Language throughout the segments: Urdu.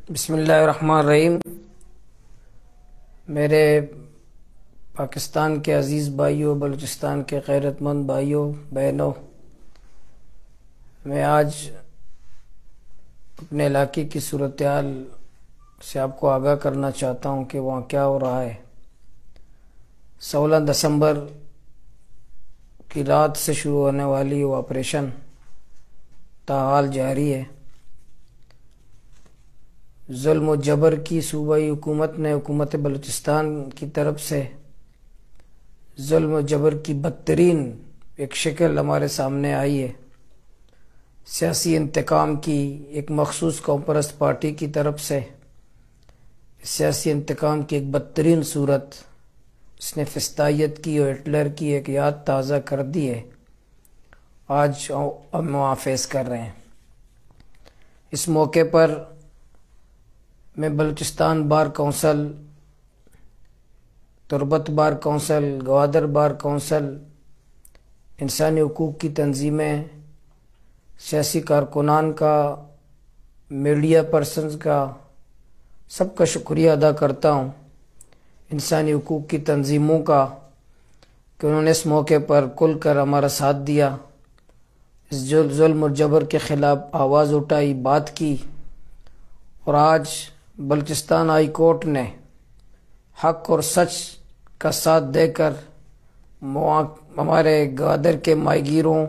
بسم اللہ الرحمن الرحیم۔ میرے پاکستان کے عزیز بھائیوں، بلوچستان کے غیرت مند بھائیوں بہنوں، میں آج اپنے علاقے کی صورتحال سے آپ کو آگاہ کرنا چاہتا ہوں کہ وہاں کیا ہو رہا ہے۔ 16 دسمبر کی رات سے شروع ہونے والی وہ آپریشن تاحال جاری ہے۔ ظلم و جبر کی صوبائی حکومت نے حکومت بلوچستان کی طرف سے ظلم و جبر کی بدترین ایک شکل ہمارے سامنے آئی ہے۔ سیاسی انتقام کی ایک مخصوص قوم پرست پارٹی کی طرف سے سیاسی انتقام کی ایک بدترین صورت اس نے فسطائیت کی اور ہٹلر کی ایک یاد تازہ کر دی ہے۔ آج ہم وہاں فیس کر رہے ہیں۔ اس موقع پر میں بلوچستان بار کونسل، تربت bar council, Gwadar bar council, انسانی حقوق کی تنظیمیں، سیاسی کارکنان کا، میڈیا پرسنز کا، سب کا شکریہ ادا کرتا ہوں، انسانی حقوق کی تنظیموں کا، کہ انہوں نے اس موقع پر کھل کر ہمارا ساتھ دیا، اس ظلم اور جبر کے خلاف آواز اٹھائی، بات کی، اور آج بلوچستان ہائی کورٹ نے حق اور سچ کا ساتھ دے کر ہمارے گوادر کے ماہی گیروں،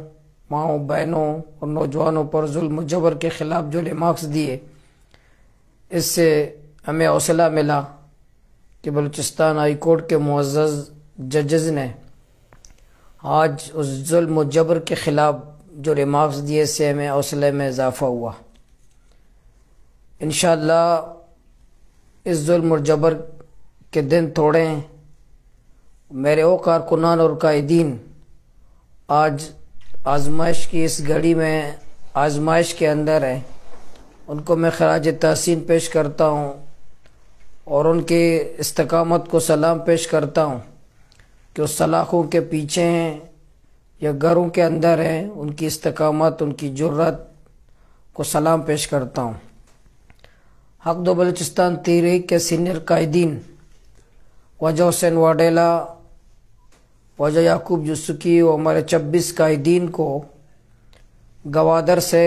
ماؤں بہنوں اور نوجوانوں پر ظلم و جبر کے خلاف جو ریمارکس دیے، اس سے ہمیں حوصلہ ملا کہ بلوچستان ہائی کورٹ کے معزز ججز نے آج اس ظلم و جبر کے خلاف جو ریمارکس دیے، اس سے ہمیں حوصلے میں اضافہ ہوا۔ انشاءاللہ اس ظلم اور جبر کے دن تھوڑے ہیں۔ میرے وہ کارکنان اور قائدین آج آزمائش کی اس گھڑی میں آزمائش کے اندر ہیں، ان کو میں خراج تحسین پیش کرتا ہوں اور ان کی استقامت کو سلام پیش کرتا ہوں کہ وہ سلاخوں کے پیچھے ہیں یا گھروں کے اندر ہیں، ان کی استقامت، ان کی جرات کو سلام پیش کرتا ہوں۔ حق دو بلوچستان تحریک کے سینئر قائدین وجہ حسین واڈیلا، وجہ یعقوب یوسفی اور ہمارے 26 قائدین کو گوادر سے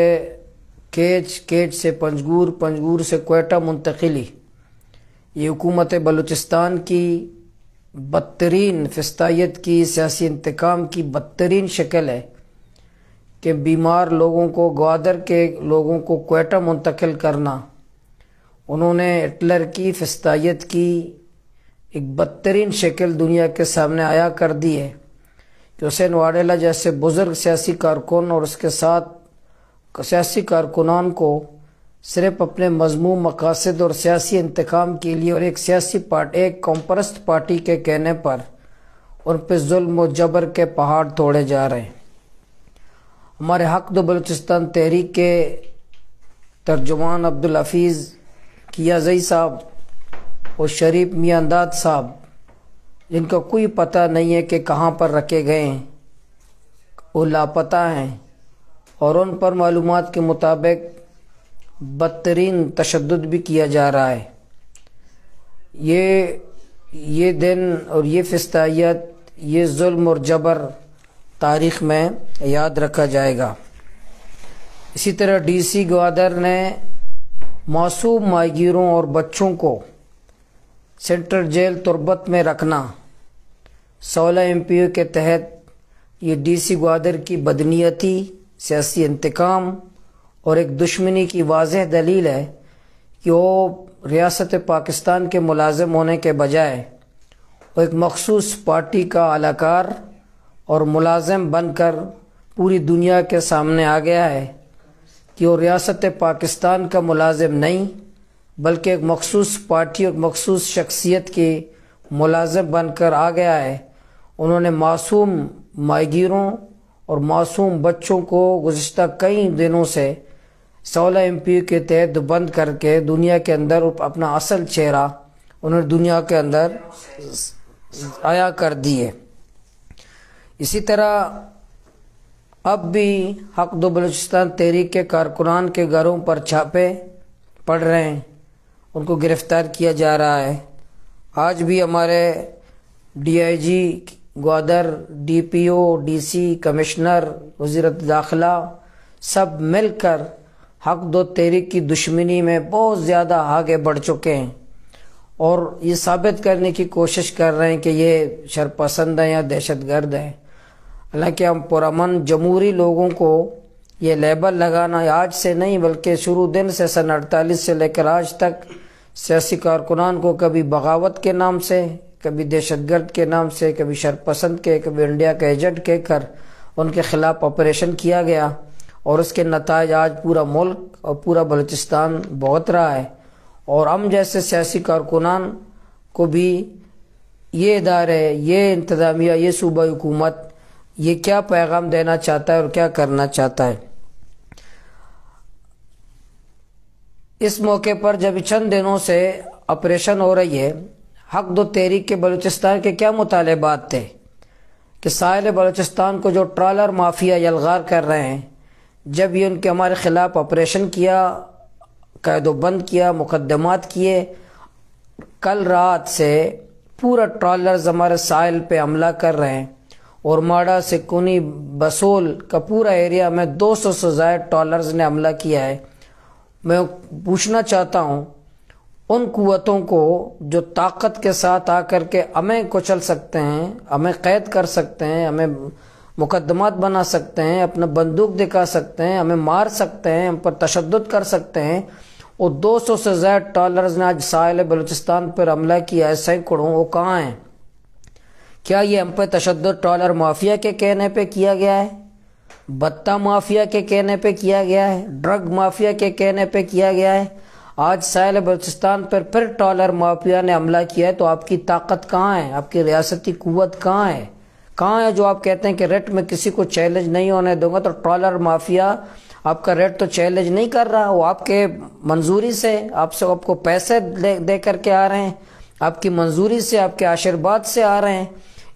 کیچ سے پنجگور سے کوئٹہ منتقلی، یہ حکومت بلوچستان کی بدترین فسطائیت کی، سیاسی انتقام کی بدترین شکل ہے کہ بیمار لوگوں کو، گوادر کے لوگوں کو کوئٹہ منتقل کرنا۔ انہوں نے ہٹلر کی فسطائیت کی ایک بدترین شکل دنیا کے سامنے آیا کر دی ہے کہ حسین واڈیلا جیسے بزرگ سیاسی کارکن اور اس کے ساتھ سیاسی کارکنان کو صرف اپنے مذموم مقاصد اور سیاسی انتقام کے لیے اور ایک قوم پرست پارٹی کے کہنے پر ان پہ ظلم و جبر کے پہاڑ توڑے جا رہے ہیں۔ ہمارے حق دو بلوچستان تحریک کے ترجمان عبدالحفیظ کیازئی صاحب اور شریف میاں انداد صاحب، جن کا کوئی پتہ نہیں ہے کہ کہاں پر رکھے گئے ہیں، وہ لاپتہ ہیں، اور ان پر معلومات کے مطابق بدترین تشدد بھی کیا جا رہا ہے۔ یہ دن اور یہ فسطائیت، یہ ظلم اور جبر تاریخ میں یاد رکھا جائے گا۔ اسی طرح ڈی سی گوادر نے معصوم ماہی گیروں اور بچوں کو سینٹرل جیل تربت میں رکھنا 16 MPO کے تحت، یہ ڈی سی گوادر کی بدنیتی، سیاسی انتقام اور ایک دشمنی کی واضح دلیل ہے کہ وہ ریاست پاکستان کے ملازم ہونے کے بجائے وہ ایک مخصوص پارٹی کا اعلی کار اور ملازم بن کر پوری دنیا کے سامنے آ گیا ہے کہ وہ ریاست پاکستان کا ملازم نہیں بلکہ ایک مخصوص پارٹی اور مخصوص شخصیت کے ملازم بن کر آ گیا ہے۔ انہوں نے معصوم ماہی گیروں اور معصوم بچوں کو گزشتہ کئی دنوں سے 16 MPO کے تحت بند کر کے دنیا کے اندر اپنا اصل چہرہ انہوں نے دنیا کے اندر عیاں کر دی ہے۔ اسی طرح اب بھی حق دو بلوچستان تحریک کے کارکنان کے گھروں پر چھاپے پڑ رہے ہیں، ان کو گرفتار کیا جا رہا ہے۔ آج بھی ہمارے D I G Gwadar, D P O, D C, commissioner, وزارت داخلہ سب مل کر حق دو تحریک کی دشمنی میں بہت زیادہ آگے بڑھ چکے ہیں اور یہ ثابت کرنے کی کوشش کر رہے ہیں کہ یہ شرپسند ہیں یا دہشت گرد ہیں۔ حالانکہ ہم پرامن جمہوری لوگوں کو یہ لیبل لگانا آج سے نہیں بلکہ شروع دن سے سن 48 سے لے کر آج تک سیاسی کارکنان کو کبھی بغاوت کے نام سے، کبھی دہشت گرد کے نام سے، کبھی شرپسند کے، کبھی انڈیا کا ایجنٹ کہہ کر ان کے خلاف آپریشن کیا گیا اور اس کے نتائج آج پورا ملک اور پورا بلوچستان بھگت رہا ہے۔ اور ہم جیسے سیاسی کارکنان کو بھی یہ ادارے، یہ انتظامیہ، یہ صوبائی حکومت یہ کیا پیغام دینا چاہتا ہے اور کیا کرنا چاہتا ہے۔ اس موقع پر جب چند دنوں سے آپریشن ہو رہی ہے، حق دو تحریک کے بلوچستان کے کیا مطالبات تھے کہ ساحل بلوچستان کو جو ٹرالر مافیا یلغار کر رہے ہیں، جب یہ ان کے ہمارے خلاف آپریشن کیا، قید و بند کیا، مقدمات کیے، کل رات سے پورا ٹرالرز ہمارے ساحل پہ حملہ کر رہے ہیں اور ماڑا، سکونی، بسول کا پورا ایریا میں 200 سے زائد ٹرالرز نے حملہ کیا ہے۔ میں پوچھنا چاہتا ہوں ان قوتوں کو جو طاقت کے ساتھ آ کر کے ہمیں کچل سکتے ہیں، ہمیں قید کر سکتے ہیں، ہمیں مقدمات بنا سکتے ہیں، اپنا بندوق دکھا سکتے ہیں، ہمیں مار سکتے ہیں، ہم پر تشدد کر سکتے ہیں، اور 200 سے زائد ٹرالرز نے آج ساحل بلوچستان پر حملہ کیا ہے سینکڑوں، وہ کہاں ہیں؟ کیا یہ ہم پہ تشدد ٹرالر مافیا کے کہنے پہ کیا گیا ہے؟ بتہ مافیا کے کہنے پہ کیا گیا ہے؟ ڈرگ مافیا کے کہنے پہ کیا گیا ہے؟ آج ساحل بلوچستان پر پھر ٹرالر مافیا نے حملہ کیا ہے، تو آپ کی طاقت کہاں ہے؟ آپ کی ریاستی قوت کہاں ہے؟ کہاں ہے جو آپ کہتے ہیں کہ ریٹ میں کسی کو چیلنج نہیں ہونے دوں گا؟ تو ٹرالر مافیا آپ کا ریٹ تو چیلنج نہیں کر رہا، وہ آپ کے منظوری سے آپ کو پیسے دے کر کے آ رہے ہیں، آپ کی منظوری سے، آپ کے آشیرواد سے آ رہے ہیں،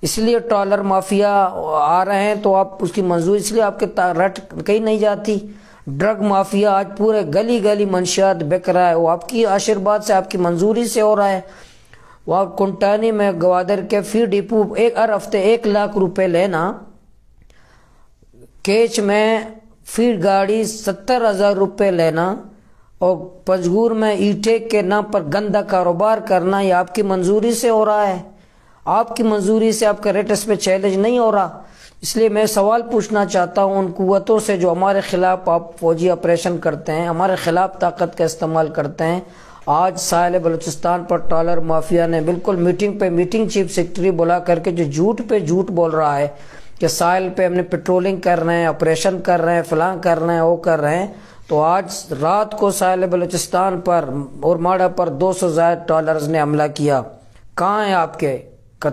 اس لیے ٹرالر مافیا آ رہے ہیں تو آپ اس کی منظوری، اس لیے آپ کے ریٹ کہیں نہیں جاتی۔ ڈرگ مافیا آج پورے گلی گلی منشیات بک رہا ہے، وہ آپ کی آشیرواد سے، آپ کی منظوری سے ہو رہا ہے۔ وہاں کنٹانی میں گوادر کے فی ڈپو ہر ہفتے 1 لاکھ روپے لینا، کیچ میں فی گاڑی 70,000 روپے لینا، اور پنجگور میں ای ٹیک کے نام پر گندا کاروبار کرنا، یہ آپ کی منظوری سے ہو رہا ہے۔ آپ کی منظوری سے آپ کا ریٹ اس پہ چیلنج نہیں ہو رہا۔ اس لیے میں سوال پوچھنا چاہتا ہوں ان قوتوں سے جو ہمارے خلاف آپ فوجی آپریشن کرتے ہیں، ہمارے خلاف طاقت کا استعمال کرتے ہیں۔ آج ساحل بلوچستان پر ٹرالر مافیا نے بالکل میٹنگ پہ میٹنگ چیف سیکرٹری بلا کر کے جو جھوٹ پہ جھوٹ بول رہا ہے کہ ساحل پہ ہم نے پیٹرولنگ کر رہے ہیں، آپریشن کر رہے ہیں، فلاں کر رہے ہیں، وہ کر رہے ہیں، تو آج رات کو ساحل بلوچستان پر اور ماڑا پر 200 زائد ٹرالرز نے حملہ کیا۔ کہاں ہے آپ کے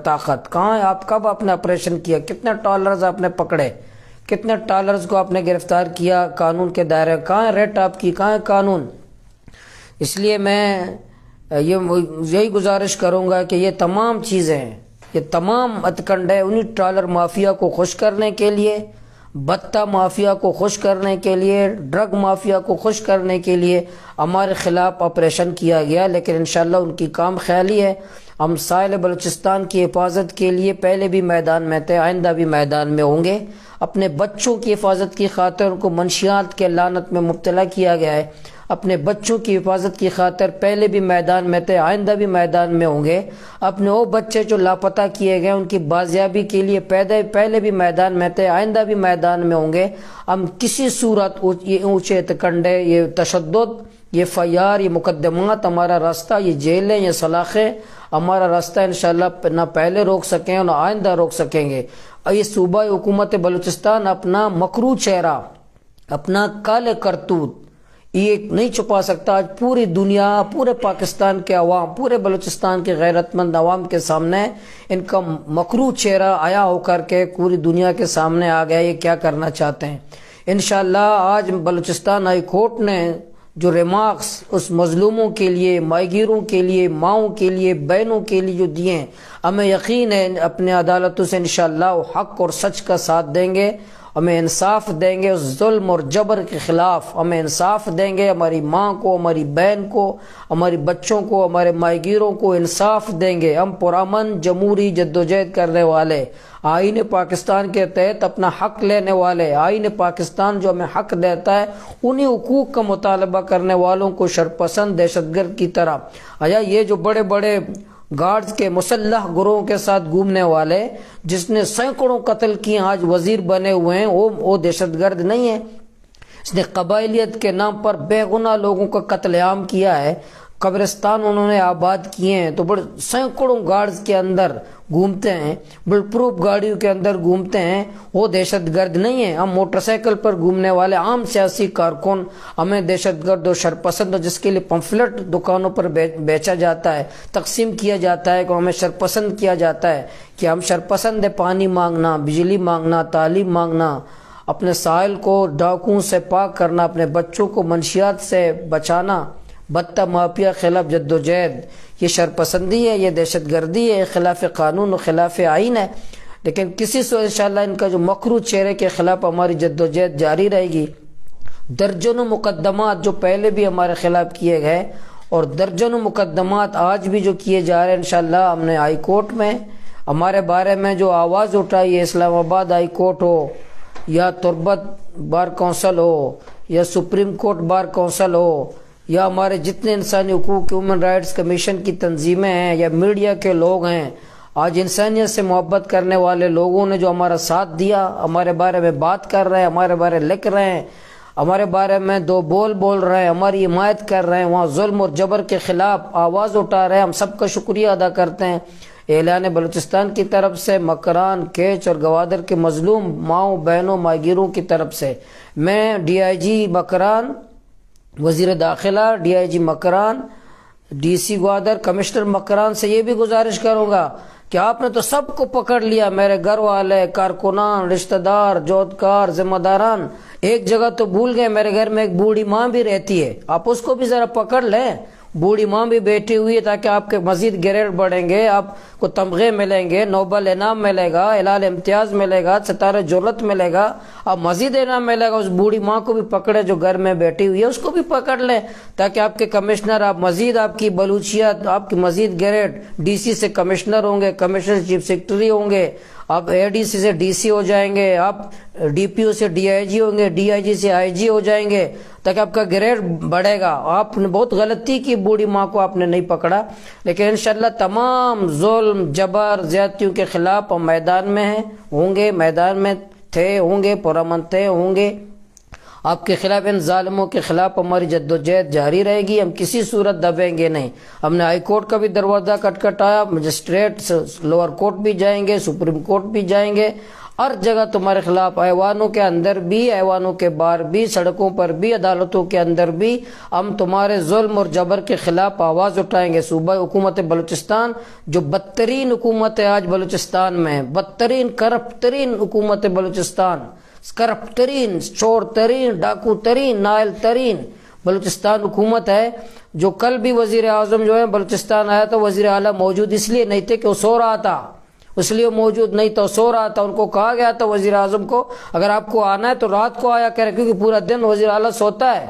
طاقت؟ کہاں ہے؟ آپ کب آپ نے آپریشن کیا؟ کتنے ٹرالرز آپ نے پکڑے؟ کتنے ٹرالرز کو آپ نے گرفتار کیا قانون کے دائرے؟ کہاں ہے ریٹ آپ کی؟ کہاں ہے قانون؟ اس لیے میں یہی گزارش کروں گا کہ یہ تمام چیزیں، یہ تمام ہتھکنڈے انہیں ٹرالر مافیا کو خوش کرنے کے لیے، بتہ مافیا کو خوش کرنے کے لیے، ڈرگ مافیا کو خوش کرنے کے لیے ہمارے خلاف آپریشن کیا گیا، لیکن انشاءاللہ ان کی کام خیالی ہے۔ ہم ساحل بلوچستان کی حفاظت کے لیے پہلے بھی میدان میں تھے، آئندہ بھی میدان میں ہوں گے۔ اپنے بچوں کی حفاظت کی خاطر ان کو منشیات کے لعنت میں مبتلا کیا گیا ہے، اپنے بچوں کی حفاظت کی خاطر پہلے بھی میدان میں تھے، آئندہ بھی میدان میں ہوں گے۔ اپنے وہ بچے جو لاپتہ کیے گئے ان کی بازیابی کے لیے پہلے بھی میدان میں تھے، آئندہ بھی میدان میں ہوں گے۔ ہم کسی صورت یہ اونچے کنڈے، یہ تشدد، یہ FIR، یہ مقدمات ہمارا راستہ، یہ جیلیں، یہ سلاخیں ہمارا راستہ انشاءاللہ نہ پہلے روک سکیں اور نہ آئندہ روک سکیں گے۔ یہ صوبہ حکومت بلوچستان اپنا مکروہ چہرہ، اپنا کالے کرتوت یہ نہیں چھپا سکتا۔ آج پوری دنیا، پورے پاکستان کے عوام، پورے بلوچستان کے غیرت مند عوام کے سامنے ان کا مکروہ چہرہ آیا ہو کر کے پوری دنیا کے سامنے آ گیا، یہ کیا کرنا چاہتے ہیں۔ انشاءاللہ آج بلوچستان ہائی کورٹ نے جو ریمارکس اس مظلوموں کے لیے، ماہیگیروں کے لیے، ماؤں کے لیے، بہنوں کے لیے جو دیے ہیں، ہمیں یقین ہے اپنے عدالتوں سے انشاءاللہ وہ حق اور سچ کا ساتھ دیں گے ہمیں انصاف دیں گے، اس ظلم اور جبر کے خلاف ہمیں انصاف دیں گے، ہماری ماں کو، ہماری بہن کو، ہمارے بچوں کو، ہمارے ماہیگیروں کو انصاف دیں گے۔ ہم پرامن جمہوری جدوجہد کرنے والے، آئین پاکستان کے تحت اپنا حق لینے والے، آئین پاکستان جو ہمیں حق دیتا ہے انہی حقوق کا مطالبہ کرنے والوں کو شرپسند دہشت گرد کی طرح، آیا یہ جو بڑے بڑے گارڈز کے مسلح گروہوں کے ساتھ گھومنے والے جس نے سینکڑوں قتل کیے آج وزیر بنے ہوئے ہیں، وہ دہشت گرد نہیں ہے؟ اس نے قبائلیت کے نام پر بے گناہ لوگوں کا قتل عام کیا ہے، قبرستان انہوں نے آباد کیے ہیں، تو بڑے سینکڑوں گارڈز کے اندر گھومتے ہیں، بل پروف گاڑیوں کے اندر گھومتے ہیں، وہ دہشت گرد نہیں ہیں۔ ہم موٹر سائیکل پر گھومنے والے عام سیاسی کارکن ہمیں دہشت گرد و شرپسند، جس کے لیے پمفلٹ دکانوں پر بیچا جاتا ہے، تقسیم کیا جاتا ہے کہ ہمیں شرپسند کیا جاتا ہے کہ ہم شرپسند ہے پانی مانگنا، بجلی مانگنا، تعلیم مانگنا، اپنے ساحل کو ڈاکوؤں سے پاک کرنا، اپنے بچوں کو منشیات سے بچانا، بطہ مافیا خلاف جدوجہد، یہ شرپسندی ہے، یہ دہشت گردی ہے، خلاف قانون و خلاف آئین ہے۔ لیکن کسی سے انشاءاللہ ان کا جو مکروہ چہرے کے خلاف ہماری جدوجہد جاری رہے گی۔ درجنوں مقدمات جو پہلے بھی ہمارے خلاف کیے گئے اور درجنوں مقدمات آج بھی جو کیے جا رہے ہیں، انشاءاللہ ہم نے ہائی کورٹ میں ہمارے بارے میں جو آواز اٹھائی ہے، اسلام آباد ہائی کورٹ ہو یا تربت بار کونسل ہو یا سپریم کورٹ بار کونسل ہو یا ہمارے جتنے انسانی حقوق ہیومن رائٹس کمیشن کی تنظیمیں ہیں یا میڈیا کے لوگ ہیں، آج انسانیت سے محبت کرنے والے لوگوں نے جو ہمارا ساتھ دیا، ہمارے بارے میں بات کر رہے ہیں، ہمارے بارے لکھ رہے ہیں، ہمارے بارے میں دو بول رہے ہیں، ہماری حمایت کر رہے ہیں، وہاں ظلم اور جبر کے خلاف آواز اٹھا رہے ہیں، ہم سب کا شکریہ ادا کرتے ہیں۔ اعلان بلوچستان کی طرف سے، مکران، کیچ اور گوادر کے مظلوم ماؤں بہنوں ماہیگیروں کی طرف سے، میں ڈی آئی جی مکران، وزیر داخلہ، D I G Makran, D C Gwadar, commissioner Makran سے یہ بھی گزارش کروں گا کہ آپ نے تو سب کو پکڑ لیا، میرے گھر والے، کارکنان، رشتہ دار، جوتکار، ذمہ داران، ایک جگہ تو بھول گئے، میرے گھر میں ایک بوڑھی ماں بھی رہتی ہے، آپ اس کو بھی ذرا پکڑ لیں، بوڑھی ماں بھی بیٹھی ہوئی ہے، تاکہ آپ کے مزید گریڈ بڑھیں گے، آپ کو تمغے ملیں گے، نوبل انعام ملے گا، ہلال امتیاز ملے گا، ستارہ جولت ملے گا، اب مزید انعام ملے گا۔ اس بوڑھی ماں کو بھی پکڑے جو گھر میں بیٹھی ہوئی ہے، اس کو بھی پکڑ لیں، تاکہ آپ کے کمشنر، آپ مزید، آپ کی بلوچیت، آپ کی مزید گریڈ، ڈی سی سے کمشنر ہوں گے، کمشنر چیف سیکرٹری ہوں گے، آپ اے ڈی سی سے ڈی سی ہو جائیں گے، آپ ڈی پی او سے ڈی آئی جی ہوں گے، ڈی آئی جی سے آئی جی ہو جائیں گے، تاکہ آپ کا گریڈ بڑھے گا۔ آپ نے بہت غلطی کی، بوڑھی ماں کو آپ نے نہیں پکڑا، لیکن انشاءاللہ تمام ظلم، جبر، زیادتیوں کے خلاف ہم میدان میں ہیں، ہوں گے، میدان میں تھے، ہوں گے، پرامن تھے، ہوں گے۔ آپ کے خلاف، ان ظالموں کے خلاف ہماری جدوجہد جاری رہے گی، ہم کسی صورت دبیں گے نہیں۔ ہم نے ہائی کورٹ کا بھی دروازہ کھٹکھٹایا، مجسٹریٹ لوور کورٹ بھی جائیں گے، سپریم کورٹ بھی جائیں گے، ہر جگہ تمہارے خلاف، ایوانوں کے اندر بھی، ایوانوں کے باہر بھی، سڑکوں پر بھی، عدالتوں کے اندر بھی ہم تمہارے ظلم اور جبر کے خلاف آواز اٹھائیں گے۔ صوبہ حکومت بلوچستان جو بدترین حکومت ہے آج بلوچستان میں، بدترین کرپٹ ترین حکومت بلوچستان، کرپٹ ترین، چور ترین، ڈاکو ترین، نائل ترین بلوچستان حکومت ہے، جو کل بھی وزیر اعظم جو ہے بلوچستان آیا تو وزیر اعلیٰ موجود اس لیے نہیں تھے کہ وہ سو رہا تھا، اس لیے موجود نہیں تھا، سو رہا تھا۔ ان کو کہا گیا تھا وزیر اعظم کو اگر آپ کو آنا ہے تو رات کو آیا کرے، کیونکہ پورا دن وزیر اعلیٰ سوتا ہے۔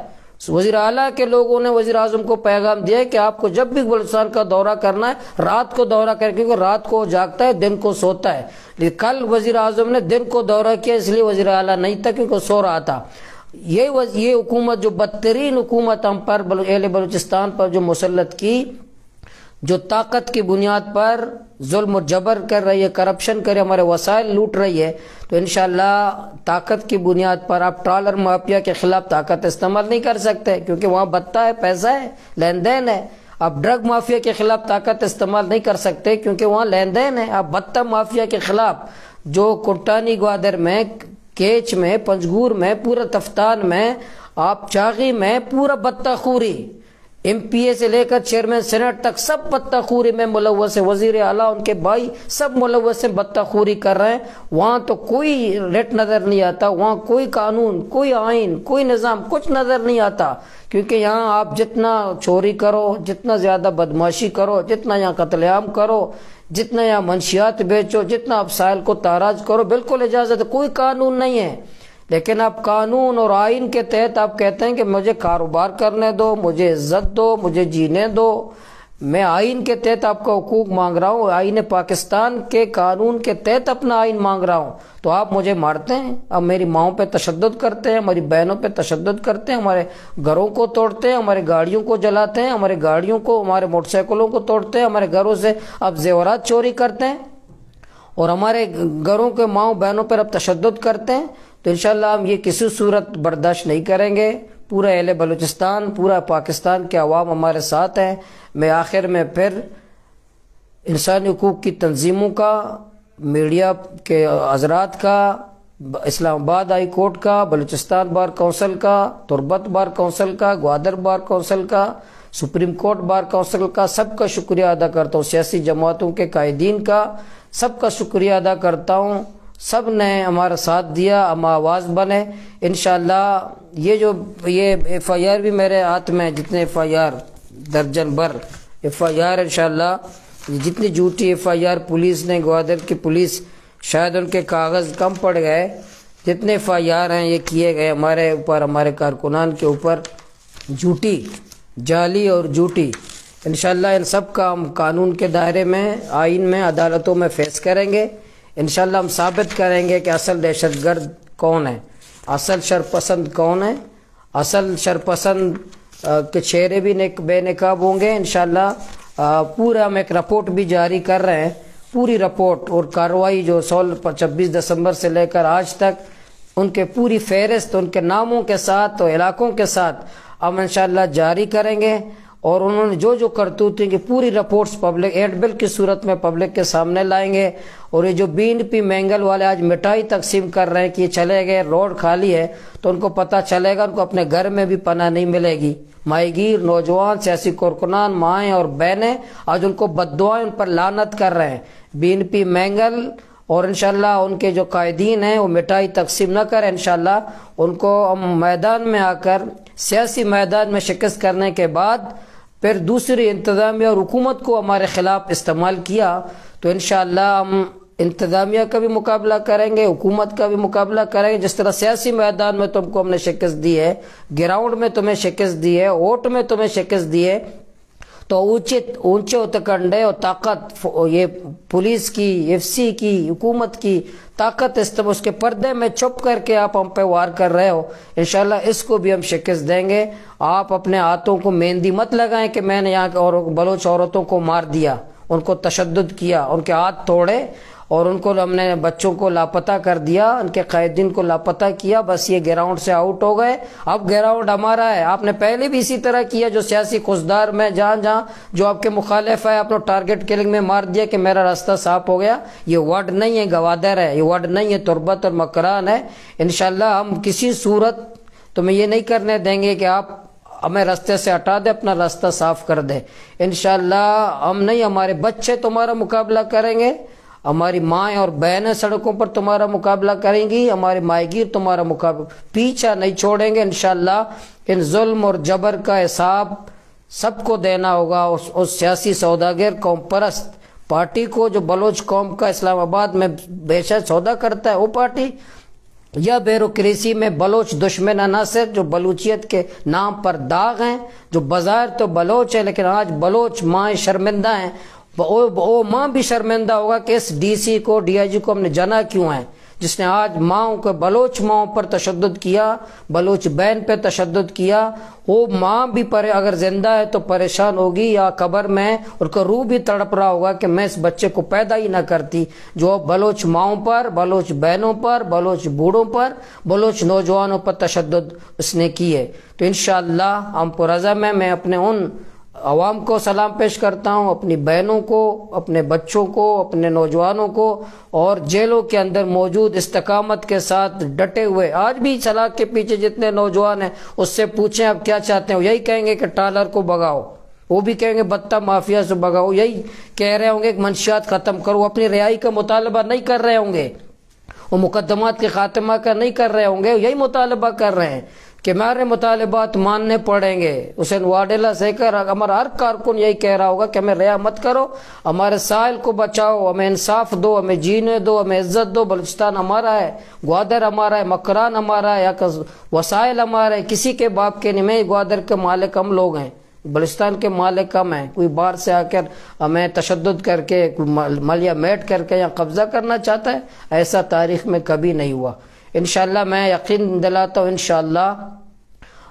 وزیر اعلیٰ کے لوگوں نے وزیر اعظم کو پیغام دیا ہے کہ آپ کو جب بھی بلوچستان کا دورہ کرنا ہے رات کو دورہ کرے، کیونکہ رات کو جاگتا ہے، دن کو سوتا ہے۔ لیکن کل وزیر اعظم نے دن کو دورہ کیا، اس لیے وزیر اعلیٰ نہیں تھا کیونکہ وہ سو رہا تھا۔ یہ حکومت جو بدترین حکومت ہم پر، اہل بلوچستان پر جو مسلط کی، جو طاقت کی بنیاد پر ظلم و جبر کر رہی ہے، کرپشن کر رہی ہے، ہمارے وسائل لوٹ رہی ہے، تو انشاءاللہ طاقت کی بنیاد پر آپ ٹرالر مافیا کے خلاف طاقت استعمال نہیں کر سکتے، کیونکہ وہاں بتہ ہے، پیسہ ہے، لین دین ہے۔ آپ ڈرگ مافیا کے خلاف طاقت استعمال نہیں کر سکتے کیونکہ وہاں لین دین ہے۔ آپ بتہ مافیا کے خلاف جو کوٹانی گوادر میں، کیچ میں، پنجگور میں، پورا تفتان میں، آپ چاغی میں، پورا بتہ خوری، MP سے لے کر چیئرمین سینٹ تک سب بطخوری میں ملوث ہیں، وزیر اعلیٰ ان کے بھائی سب ملوث ہیں، بطخوری کر رہے ہیں۔ وہاں تو کوئی ریٹ نظر نہیں آتا، وہاں کوئی قانون، کوئی آئین، کوئی نظام، کچھ نظر نہیں آتا، کیونکہ یہاں آپ جتنا چوری کرو، جتنا زیادہ بدماشی کرو، جتنا یہاں قتل عام کرو، جتنا یہاں منشیات بیچو، جتنا آپ سائل کو تاراج کرو، بالکل اجازت ہے، کوئی قانون نہیں ہے۔ لیکن آپ قانون اور آئین کے تحت آپ کہتے ہیں کہ مجھے کاروبار کرنے دو، مجھے عزت دو، مجھے جینے دو۔ میں آئین کے تحت آپ کا حقوق مانگ رہا ہوں، آئین پاکستان کے قانون کے تحت اپنا آئین مانگ رہا ہوں، تو آپ مجھے مارتے ہیں، اب میری ماؤں پہ تشدد کرتے ہیں، ہماری بہنوں پہ تشدد کرتے ہیں، ہمارے گھروں کو توڑتے ہیں، ہمارے گاڑیوں کو جلاتے ہیں، ہمارے گاڑیوں کو، ہمارے موٹر سائیکلوں کو توڑتے ہیں، ہمارے گھروں سے اب زیورات چوری کرتے ہیں، اور ہمارے گھروں کے ماؤں بہنوں پر اب تشدد کرتے ہیں، تو انشاءاللہ ہم یہ کسی صورت برداشت نہیں کریں گے۔ پورا اہل بلوچستان، پورا پاکستان کے عوام ہمارے ساتھ ہیں۔ میں آخر میں پھر انسانی حقوق کی تنظیموں کا، میڈیا کے حضرات کا، اسلام آباد ہائی کورٹ کا، بلوچستان بار کونسل کا، تربت بار کونسل کا، گوادر بار کونسل کا، سپریم کورٹ بار کونسل کا، سب کا شکریہ ادا کرتا ہوں، سیاسی جماعتوں کے قائدین کا سب کا شکریہ ادا کرتا ہوں۔ سب نے ہمارا ساتھ دیا، ہم آواز بنے انشاءاللہ۔ یہ FIR بھی میرے ہاتھ میں، جتنے FIR درجن بھر FIR انشاءاللہ، جتنی جھوٹی FIR پولیس نے، گوادر کی پولیس، شاید ان کے کاغذ کم پڑ گئے، جتنے FIR ہیں یہ کیے گئے ہمارے اوپر، ہمارے کارکنان کے اوپر، جھوٹی، جعلی اور جھوٹی، انشاءاللہ ان سب کا ہم قانون کے دائرے میں، آئین میں، عدالتوں میں فیس کریں گے۔ انشاءاللہ ہم ثابت کریں گے کہ اصل دہشت گرد کون ہے، اصل شرپسند کون ہے، اصل شرپسند کے چہرے بھی بے نقاب ہوں گے انشاءاللہ۔ پورا ہم ایک رپورٹ بھی جاری کر رہے ہیں، پوری رپورٹ اور کارروائی جو 26 دسمبر سے لے کر آج تک، ان کے پوری فہرست، ان کے ناموں کے ساتھ اور علاقوں کے ساتھ ہم انشاءاللہ جاری کریں گے، اور انہوں نے جو کرتوتیں کی پوری رپورٹس پبلک ایڈ بل کی صورت میں پبلک کے سامنے لائیں گے۔ اور یہ جو BNP مینگل والے آج مٹائی تقسیم کر رہے ہیں کہ یہ چلے گئے، روڈ خالی ہے، تو ان کو پتہ چلے گا ان کو اپنے گھر میں بھی پناہ نہیں ملے گی۔ ماہی گیر، نوجوان، سیاسی کارکنان، مائیں اور بہنیں آج ان کو بد دعائیں، ان پر لعنت کر رہے ہیں۔ BNP مینگل اور انشاءاللہ ان کے جو قائدین ہیں وہ مٹائی تقسیم نہ کریں، انشاءاللہ ان کو ہم میدان میں آ کر، سیاسی میدان میں شکست کرنے کے بعد پھر دوسری انتظامیہ اور حکومت کو ہمارے خلاف استعمال کیا تو انشاءاللہ ہم انتظامیہ کا بھی مقابلہ کریں گے، حکومت کا بھی مقابلہ کریں گے۔ جس طرح سیاسی میدان میں تم کو ہم نے شکست دی ہے، گراؤنڈ میں تمہیں شکست دی ہے، ووٹ میں تمہیں شکست دی ہے، تو اونچے اتکنڈے اور طاقت، یہ پولیس کی، FC کی، حکومت کی طاقت اس کے پردے میں چھپ کر کے آپ ہم پہ وار کر رہے ہو، انشاءاللہ اس کو بھی ہم شکست دیں گے۔ آپ اپنے ہاتھوں کو مہندی مت لگائیں کہ میں نے یہاں کے بلوچ عورتوں کو مار دیا، ان کو تشدد کیا، ان کے ہاتھ توڑے، اور ان کو ہم نے بچوں کو لاپتہ کر دیا، ان کے قائدین کو لاپتہ کیا، بس یہ گراؤنڈ سے آؤٹ ہو گئے، اب گراؤنڈ ہمارا ہے۔ آپ نے پہلے بھی اسی طرح کیا، جو سیاسی خزدار میں جہاں جو آپ کے مخالف ہے، آپ نے ٹارگٹ کلنگ میں مار دیا کہ میرا راستہ صاف ہو گیا۔ یہ ورڈ نہیں ہے گوادر ہے، یہ ورڈ نہیں ہے تربت اور مکران ہے۔ انشاءاللہ ہم کسی صورت تمہیں یہ نہیں کرنے دیں گے کہ آپ ہمیں راستے سے ہٹا دے، اپنا راستہ صاف کر دے۔ انشاءاللہ ہم نہیں، ہمارے بچے تمہارا مقابلہ کریں گے، ہماری مائیں اور بہنیں سڑکوں پر تمہارا مقابلہ کریں گی، ہمارے ماہی گیر تمہارا مقابلہ، پیچھا نہیں چھوڑیں گے انشاءاللہ۔ ان ظلم اور جبر کا حساب سب کو دینا ہوگا، اس سیاسی سوداگر قوم پرست پارٹی کو جو بلوچ قوم کا اسلام آباد میں بے شک سودا کرتا ہے، وہ پارٹی، یا بیوروکریسی میں بلوچ دشمن عناصر جو بلوچیت کے نام پر داغ ہیں، جو بظاہر تو بلوچ ہے لیکن آج بلوچ مائیں شرمندہ ہیں۔ وہ ماں بھی شرمندہ ہوگا کہ اس DC کو، DIG کو ہم نے جنا کیوں ہے، جس نے آج ماؤں کو، بلوچ ماؤں پر تشدد کیا، بلوچ بہن پہ تشدد کیا۔ وہ ماں بھی اگر زندہ ہے تو پریشان ہوگی، یا قبر میں ان کا روح بھی تڑپ رہا ہوگا کہ میں اس بچے کو پیدا ہی نہ کرتی، جو بلوچ ماؤں پر، بلوچ بہنوں پر، بلوچ بوڑھوں پر، بلوچ نوجوانوں پر تشدد اس نے کی ہے۔ تو انشاءاللہ ہم پرعزم ہیں، میں اپنے ان عوام کو سلام پیش کرتا ہوں، اپنی بہنوں کو، اپنے بچوں کو، اپنے نوجوانوں کو، اور جیلوں کے اندر موجود استقامت کے ساتھ ڈٹے ہوئے آج بھی سلاخ کے پیچھے جتنے نوجوان ہیں اس سے پوچھیں آپ کیا چاہتے ہیں، یہی کہیں گے کہ ٹالر کو بگاؤ، وہ بھی کہیں گے بتہ مافیا سے بگاؤ، یہی کہہ رہے ہوں گے کہ منشیات ختم کرو، وہ اپنی رہائی کا مطالبہ نہیں کر رہے ہوں گے، وہ مقدمات کے خاتمہ کا نہیں کر رہے ہوں گے، یہی مطالبہ کر رہے ہیں کہ ہمارے مطالبات ماننے پڑیں گے۔ حسین واڈیلا سے کر ہمارا ہر کارکن یہی کہہ رہا ہوگا کہ ہمیں رہا مت کرو، ہمارے ساحل کو بچاؤ، ہمیں انصاف دو، ہمیں جینے دو، ہمیں عزت دو، بلوچستان ہمارا ہے، گوادر ہمارا ہے، مکران ہمارا ہے، یا وسائل ہمارا ہے، کسی کے باپ کے نہیں، میں گوادر کے مالک ہم لوگ ہیں، بلوچستان کے مالک کم ہیں، کوئی باہر سے آ کر ہمیں تشدد کر کے ملیا میٹ کر کے یا قبضہ کرنا چاہتا ہے، ایسا تاریخ میں کبھی نہیں ہوا۔ انشاءاللہ میں یقین دلاتا ہوں انشاءاللہ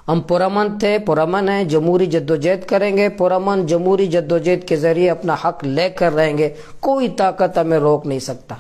ہم پرامن تھے، پرامن ہیں، جمہوری جدوجہد کریں گے، پرامن جمہوری جدوجہد کے ذریعے اپنا حق لے کر رہیں گے، کوئی طاقت ہمیں روک نہیں سکتا۔